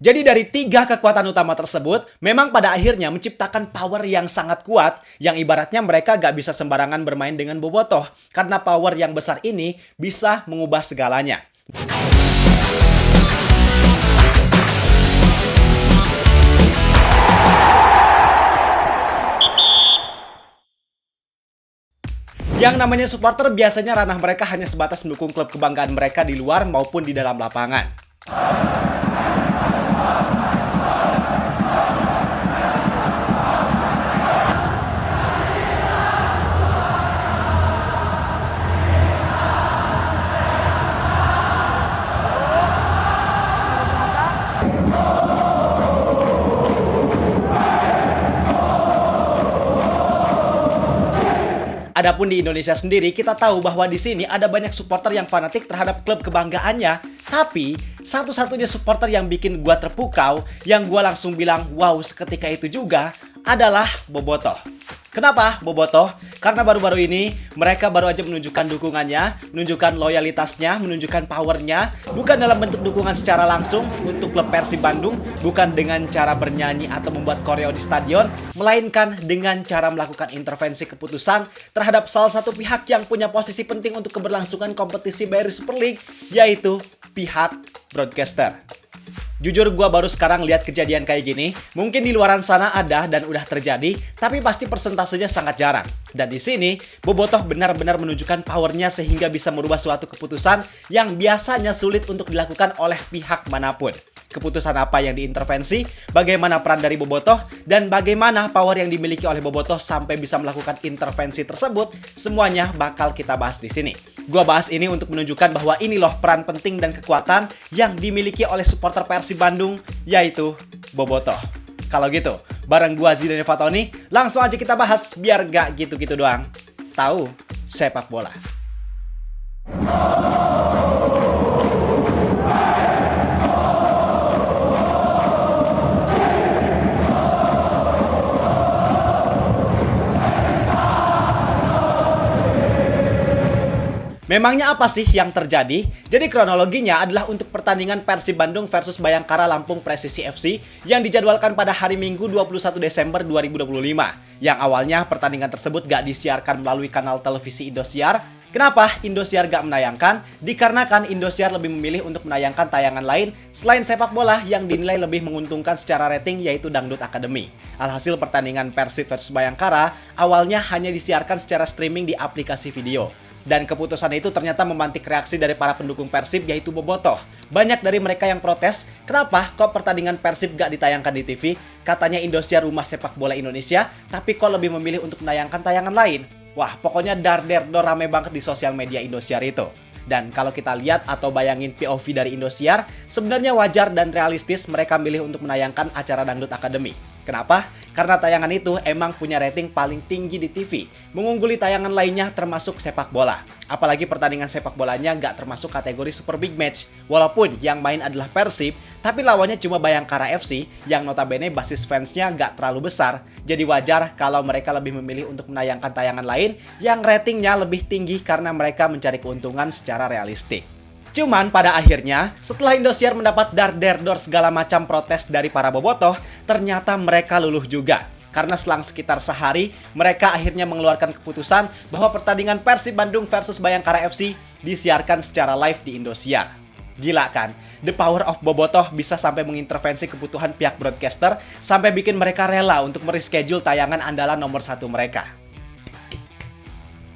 Jadi dari tiga kekuatan utama tersebut, memang pada akhirnya menciptakan power yang sangat kuat, yang ibaratnya mereka gak bisa sembarangan bermain dengan Bobotoh, karena power yang besar ini bisa mengubah segalanya. Yang namanya supporter biasanya ranah mereka hanya sebatas mendukung klub kebanggaan mereka di luar maupun di dalam lapangan. Adapun di Indonesia sendiri, kita tahu bahwa di sini ada banyak supporter yang fanatik terhadap klub kebanggaannya. Tapi, satu-satunya supporter yang bikin gua terpukau, yang gua langsung bilang wow seketika itu juga, adalah Bobotoh. Kenapa Bobotoh? Karena baru-baru ini mereka baru aja menunjukkan dukungannya, menunjukkan loyalitasnya, menunjukkan powernya, bukan dalam bentuk dukungan secara langsung untuk klub Persib Bandung, bukan dengan cara bernyanyi atau membuat koreo di stadion, melainkan dengan cara melakukan intervensi keputusan terhadap salah satu pihak yang punya posisi penting untuk keberlangsungan kompetisi BRI Super League, yaitu pihak broadcaster. Jujur gua baru sekarang lihat kejadian kayak gini. Mungkin di luaran sana ada dan udah terjadi, tapi pasti persentasenya sangat jarang. Dan di sini, Bobotoh benar-benar menunjukkan powernya sehingga bisa merubah suatu keputusan yang biasanya sulit untuk dilakukan oleh pihak manapun. Keputusan apa yang diintervensi, bagaimana peran dari Bobotoh, dan bagaimana power yang dimiliki oleh Bobotoh sampai bisa melakukan intervensi tersebut, semuanya bakal kita bahas di sini. Gua bahas ini untuk menunjukkan bahwa ini loh peran penting dan kekuatan yang dimiliki oleh supporter Persib Bandung, yaitu Bobotoh. Kalau gitu, bareng gua Zidane Fatoni, langsung aja kita bahas biar gak gitu-gitu doang. Tahu sepak bola. Memangnya apa sih yang terjadi? Jadi kronologinya adalah untuk pertandingan Persib Bandung versus Bayangkara Lampung Presisi FC yang dijadwalkan pada hari Minggu 21 Desember 2025. Yang awalnya pertandingan tersebut gak disiarkan melalui kanal televisi Indosiar. Kenapa Indosiar gak menayangkan? Dikarenakan Indosiar lebih memilih untuk menayangkan tayangan lain selain sepak bola yang dinilai lebih menguntungkan secara rating, yaitu Dangdut Academy. Alhasil pertandingan Persib versus Bayangkara awalnya hanya disiarkan secara streaming di aplikasi video. Dan keputusan itu ternyata memantik reaksi dari para pendukung Persib, yaitu Bobotoh. Banyak dari mereka yang protes, kenapa kok pertandingan Persib gak ditayangkan di TV? Katanya Indosiar rumah sepak bola Indonesia, tapi kok lebih memilih untuk menayangkan tayangan lain? Wah, pokoknya dar-der-dor rame banget di sosial media Indosiar itu. Dan kalau kita lihat atau bayangin POV dari Indosiar, sebenarnya wajar dan realistis mereka milih untuk menayangkan acara Dangdut Academy. Kenapa? Karena tayangan itu emang punya rating paling tinggi di TV, mengungguli tayangan lainnya termasuk sepak bola. Apalagi pertandingan sepak bolanya nggak termasuk kategori super big match. Walaupun yang main adalah Persib, tapi lawannya cuma Bayangkara FC yang notabene basis fansnya nggak terlalu besar. Jadi wajar kalau mereka lebih memilih untuk menayangkan tayangan lain yang ratingnya lebih tinggi karena mereka mencari keuntungan secara realistik. Cuman pada akhirnya, setelah Indosiar mendapat dar-der-dor segala macam protes dari para Bobotoh, ternyata mereka luluh juga. Karena selang sekitar sehari, mereka akhirnya mengeluarkan keputusan bahwa pertandingan Persib Bandung versus Bayangkara FC disiarkan secara live di Indosiar. Gila kan? The power of Bobotoh bisa sampai mengintervensi kebutuhan pihak broadcaster, sampai bikin mereka rela untuk mereschedule tayangan andalan nomor 1 mereka.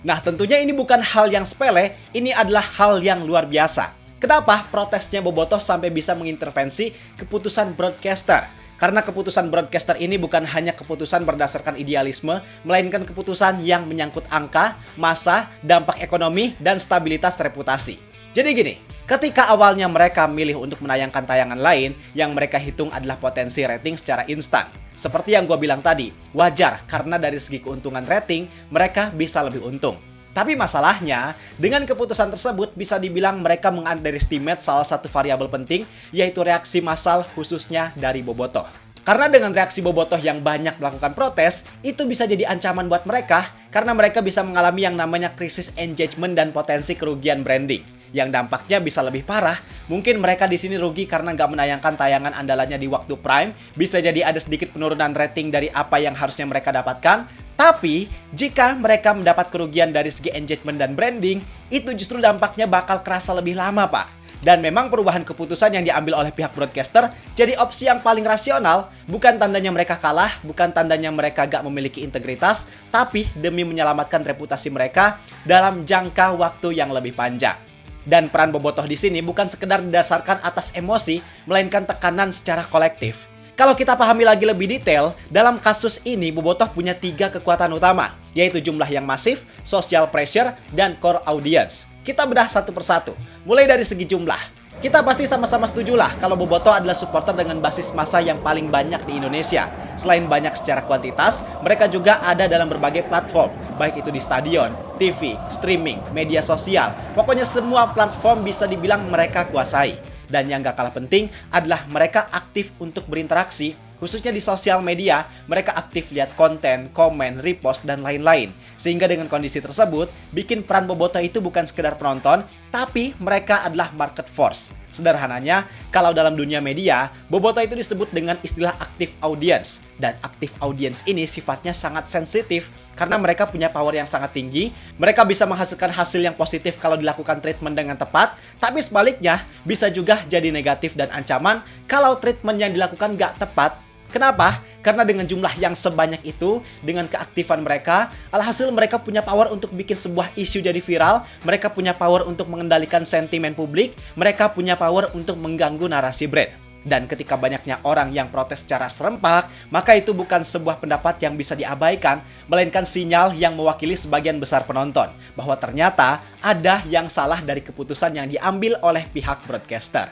Nah, tentunya ini bukan hal yang sepele, ini adalah hal yang luar biasa. Kenapa protesnya Bobotoh sampai bisa mengintervensi keputusan broadcaster? Karena keputusan broadcaster ini bukan hanya keputusan berdasarkan idealisme, melainkan keputusan yang menyangkut angka, massa, dampak ekonomi, dan stabilitas reputasi. Jadi gini, ketika awalnya mereka milih untuk menayangkan tayangan lain, yang mereka hitung adalah potensi rating secara instan. Seperti yang gue bilang tadi, wajar karena dari segi keuntungan rating, mereka bisa lebih untung. Tapi masalahnya, dengan keputusan tersebut bisa dibilang mereka meng-underestimate salah satu variabel penting, yaitu reaksi massal khususnya dari Bobotoh. Karena dengan reaksi Bobotoh yang banyak melakukan protes, itu bisa jadi ancaman buat mereka, karena mereka bisa mengalami yang namanya krisis engagement dan potensi kerugian branding. yang dampaknya bisa lebih parah. Mungkin mereka di sini rugi karena nggak menayangkan tayangan andalannya di waktu prime. Bisa jadi ada sedikit penurunan rating dari apa yang harusnya mereka dapatkan. Tapi, jika mereka mendapat kerugian dari segi engagement dan branding, itu justru dampaknya bakal kerasa lebih lama, Pak. Dan memang perubahan keputusan yang diambil oleh pihak broadcaster jadi opsi yang paling rasional. Bukan tandanya mereka kalah, bukan tandanya mereka gak memiliki integritas, tapi demi menyelamatkan reputasi mereka dalam jangka waktu yang lebih panjang. Dan peran Bobotoh di sini bukan sekedar didasarkan atas emosi, melainkan tekanan secara kolektif. Kalau kita pahami lagi lebih detail, dalam kasus ini Bobotoh punya 3 kekuatan utama, yaitu jumlah yang masif, social pressure, dan core audience. Kita bedah satu persatu. Mulai dari segi jumlah. Kita pasti sama-sama setuju lah kalau Bobotoh adalah supporter dengan basis massa yang paling banyak di Indonesia. Selain banyak secara kuantitas, mereka juga ada dalam berbagai platform, baik itu di stadion, TV, streaming, media sosial. Pokoknya semua platform bisa dibilang mereka kuasai. Dan yang gak kalah penting adalah mereka aktif untuk berinteraksi. Khususnya di sosial media, mereka aktif lihat konten, komen, repost, dan lain-lain. Sehingga dengan kondisi tersebut, bikin peran Bobotoh itu bukan sekedar penonton, tapi mereka adalah market force. Sederhananya, kalau dalam dunia media, Bobotoh itu disebut dengan istilah active audience. Dan active audience ini sifatnya sangat sensitif, karena mereka punya power yang sangat tinggi. Mereka bisa menghasilkan hasil yang positif kalau dilakukan treatment dengan tepat, tapi sebaliknya, bisa juga jadi negatif dan ancaman kalau treatment yang dilakukan gak tepat. Kenapa? Karena dengan jumlah yang sebanyak itu, dengan keaktifan mereka, alhasil mereka punya power untuk bikin sebuah isu jadi viral, mereka punya power untuk mengendalikan sentimen publik, mereka punya power untuk mengganggu narasi brand. Dan ketika banyaknya orang yang protes secara serempak, maka itu bukan sebuah pendapat yang bisa diabaikan, melainkan sinyal yang mewakili sebagian besar penonton, bahwa ternyata ada yang salah dari keputusan yang diambil oleh pihak broadcaster.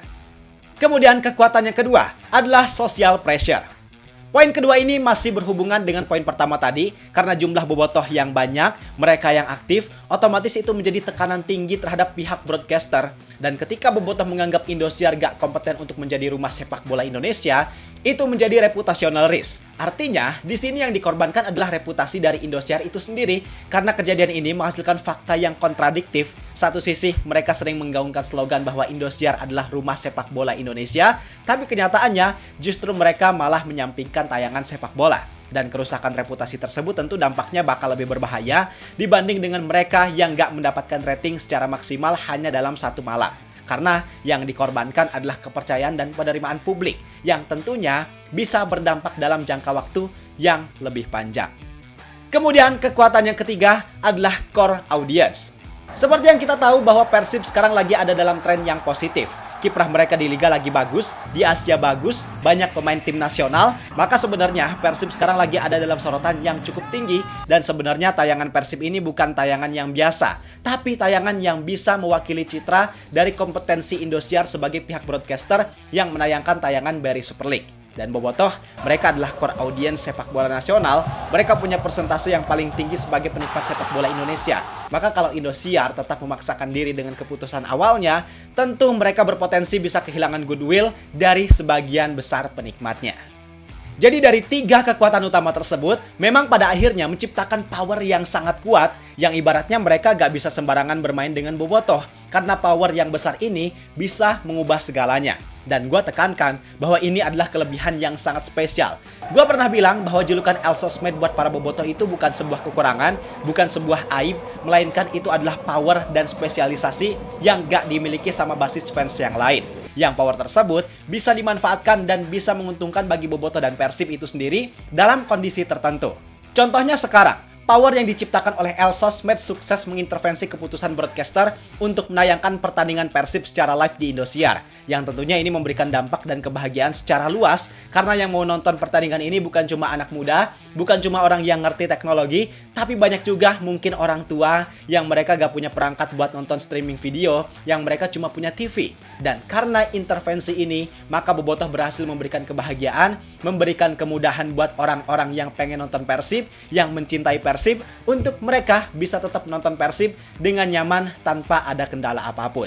Kemudian kekuatan yang kedua adalah social pressure. Poin kedua ini masih berhubungan dengan poin pertama tadi, karena jumlah Bobotoh yang banyak, mereka yang aktif, otomatis itu menjadi tekanan tinggi terhadap pihak broadcaster. Dan ketika Bobotoh menganggap Indosiar gak kompeten untuk menjadi rumah sepak bola Indonesia, itu menjadi reputational risk. Artinya, di sini yang dikorbankan adalah reputasi dari Indosiar itu sendiri, karena kejadian ini menghasilkan fakta yang kontradiktif. Satu sisi, mereka sering menggaungkan slogan bahwa Indosiar adalah rumah sepak bola Indonesia, tapi kenyataannya justru mereka malah menyampingkan tayangan sepak bola. Dan kerusakan reputasi tersebut tentu dampaknya bakal lebih berbahaya dibanding dengan mereka yang gak mendapatkan rating secara maksimal hanya dalam satu malam. Karena yang dikorbankan adalah kepercayaan dan penerimaan publik yang tentunya bisa berdampak dalam jangka waktu yang lebih panjang. Kemudian kekuatan yang ketiga adalah core audience. Seperti yang kita tahu bahwa Persib sekarang lagi ada dalam tren yang positif. Kiprah mereka di Liga lagi bagus, di Asia bagus, banyak pemain tim nasional. Maka sebenarnya Persib sekarang lagi ada dalam sorotan yang cukup tinggi. Dan sebenarnya tayangan Persib ini bukan tayangan yang biasa, tapi tayangan yang bisa mewakili citra dari kompetensi Indosiar sebagai pihak broadcaster yang menayangkan tayangan BRI Super League. Dan Bobotoh, mereka adalah core audience sepak bola nasional. Mereka punya persentase yang paling tinggi sebagai penikmat sepak bola Indonesia. Maka kalau Indosiar tetap memaksakan diri dengan keputusan awalnya, tentu mereka berpotensi bisa kehilangan goodwill dari sebagian besar penikmatnya. Jadi dari 3 kekuatan utama tersebut, memang pada akhirnya menciptakan power yang sangat kuat, yang ibaratnya mereka gak bisa sembarangan bermain dengan Bobotoh, karena power yang besar ini bisa mengubah segalanya. Dan gue tekankan bahwa ini adalah kelebihan yang sangat spesial. Gue pernah bilang bahwa julukan El Sosmed buat para Bobotoh itu bukan sebuah kekurangan, bukan sebuah aib, melainkan itu adalah power dan spesialisasi yang gak dimiliki sama basis fans yang lain. Yang power tersebut bisa dimanfaatkan dan bisa menguntungkan bagi Bobotoh dan Persib itu sendiri dalam kondisi tertentu. Contohnya sekarang, power yang diciptakan oleh El Sosmed sukses mengintervensi keputusan broadcaster untuk menayangkan pertandingan Persib secara live di Indosiar. Yang tentunya ini memberikan dampak dan kebahagiaan secara luas, karena yang mau nonton pertandingan ini bukan cuma anak muda, bukan cuma orang yang ngerti teknologi, tapi banyak juga mungkin orang tua yang mereka gak punya perangkat buat nonton streaming video, yang mereka cuma punya TV. Dan karena intervensi ini, maka Bobotoh berhasil memberikan kebahagiaan, memberikan kemudahan buat orang-orang yang pengen nonton Persib, yang mencintai Persib, untuk mereka bisa tetap nonton Persib dengan nyaman tanpa ada kendala apapun.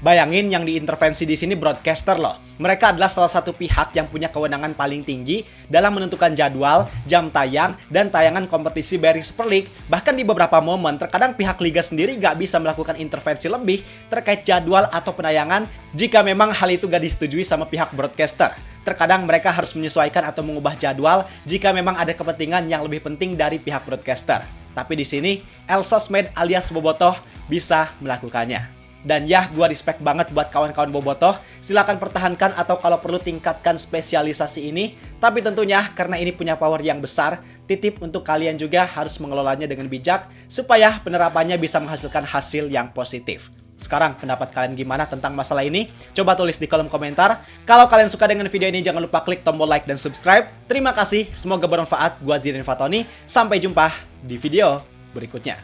Bayangin yang diintervensi di sini broadcaster loh. Mereka adalah salah satu pihak yang punya kewenangan paling tinggi dalam menentukan jadwal, jam tayang, dan tayangan kompetisi BRI Super League. Bahkan di beberapa momen, terkadang pihak liga sendiri nggak bisa melakukan intervensi lebih terkait jadwal atau penayangan jika memang hal itu nggak disetujui sama pihak broadcaster. Terkadang mereka harus menyesuaikan atau mengubah jadwal jika memang ada kepentingan yang lebih penting dari pihak broadcaster. Tapi di sini, Elsosmed alias Bobotoh bisa melakukannya. Dan ya, gue respect banget buat kawan-kawan Bobotoh. Silakan pertahankan atau kalau perlu tingkatkan spesialisasi ini. Tapi tentunya karena ini punya power yang besar, titip untuk kalian juga harus mengelolanya dengan bijak supaya penerapannya bisa menghasilkan hasil yang positif. Sekarang pendapat kalian gimana tentang masalah ini? Coba tulis di kolom komentar. Kalau kalian suka dengan video ini, jangan lupa klik tombol like dan subscribe. Terima kasih, semoga bermanfaat. Gua Zirin Fatoni. Sampai jumpa di video berikutnya.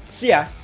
See ya!